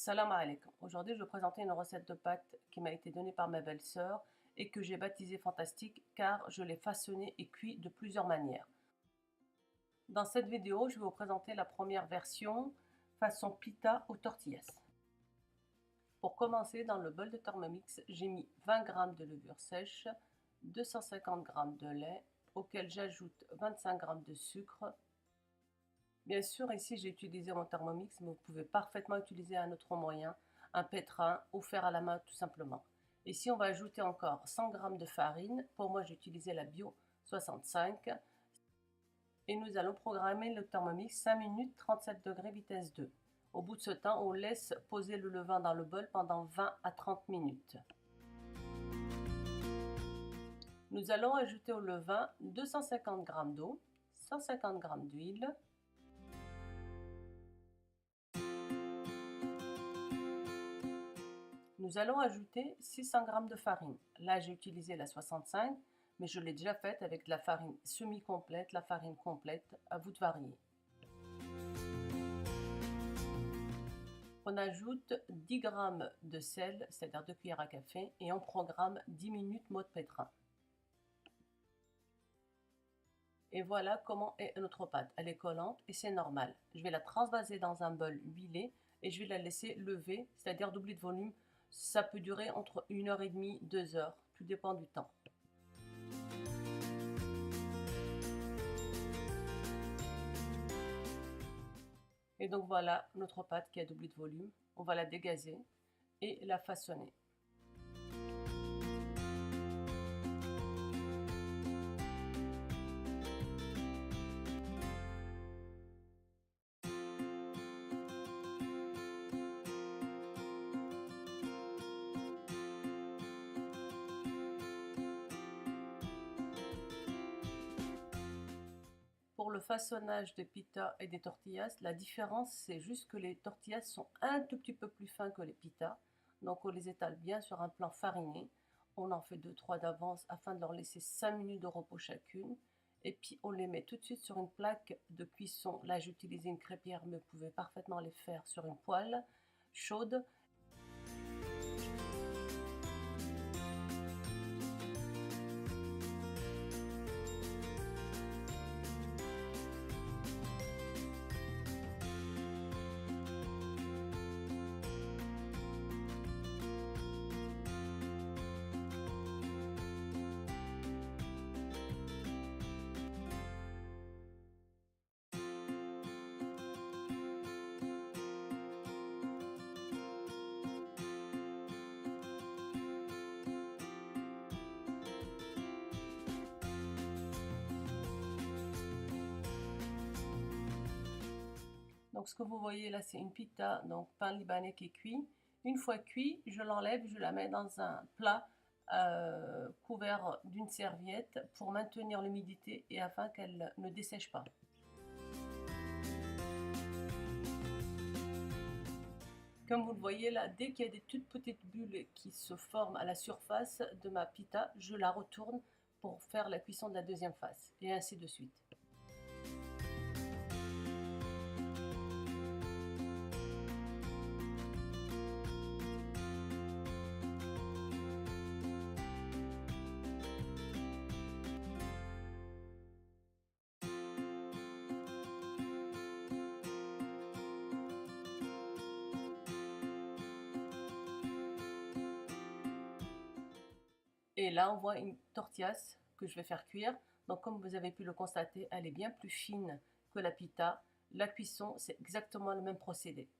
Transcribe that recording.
Salam alaikum. Aujourd'hui, je vais présenter une recette de pâtes qui m'a été donnée par ma belle-sœur et que j'ai baptisée Fantastique car je l'ai façonnée et cuit de plusieurs manières. Dans cette vidéo, je vais vous présenter la première version façon pita aux tortillas. Pour commencer, dans le bol de Thermomix, j'ai mis 20 g de levure sèche, 250 g de lait, auquel j'ajoute 25 g de sucre. Bien sûr, ici j'ai utilisé mon Thermomix, mais vous pouvez parfaitement utiliser un autre moyen, un pétrin ou faire à la main tout simplement. Ici, on va ajouter encore 100 g de farine. Pour moi, j'ai utilisé la Bio 65. Et nous allons programmer le Thermomix 5 minutes 37 degrés vitesse 2. Au bout de ce temps, on laisse poser le levain dans le bol pendant 20 à 30 minutes. Nous allons ajouter au levain 250 g d'eau, 150 g d'huile, nous allons ajouter 600 g de farine. Là, j'ai utilisé la 65, mais je l'ai déjà faite avec de la farine semi-complète, la farine complète, à vous de varier. On ajoute 10 g de sel, c'est-à-dire 2 cuillères à café, et on programme 10 minutes mode pétrin. Et voilà comment est notre pâte. Elle est collante et c'est normal. Je vais la transvaser dans un bol huilé et je vais la laisser lever, c'est-à-dire doubler de volume. Ça peut durer entre 1h30 et 2 heures, tout dépend du temps. Et donc voilà notre pâte qui a doublé de volume. On va la dégazer et la façonner. Pour le façonnage des pitas et des tortillas, la différence c'est juste que les tortillas sont un tout petit peu plus fins que les pitas. Donc on les étale bien sur un plan fariné. On en fait 2-3 d'avance afin de leur laisser 5 minutes de repos chacune. Et puis on les met tout de suite sur une plaque de cuisson. Là j'ai utilisé une crêpière, mais vous pouvez parfaitement les faire sur une poêle chaude. Donc ce que vous voyez là, c'est une pita, donc pain libanais qui est cuit. Une fois cuit, je l'enlève, je la mets dans un plat couvert d'une serviette pour maintenir l'humidité et afin qu'elle ne dessèche pas. Comme vous le voyez là, dès qu'il y a des toutes petites bulles qui se forment à la surface de ma pita, je la retourne pour faire la cuisson de la deuxième face et ainsi de suite. Et là, on voit une tortillas que je vais faire cuire. Donc, comme vous avez pu le constater, elle est bien plus fine que la pita. La cuisson, c'est exactement le même procédé.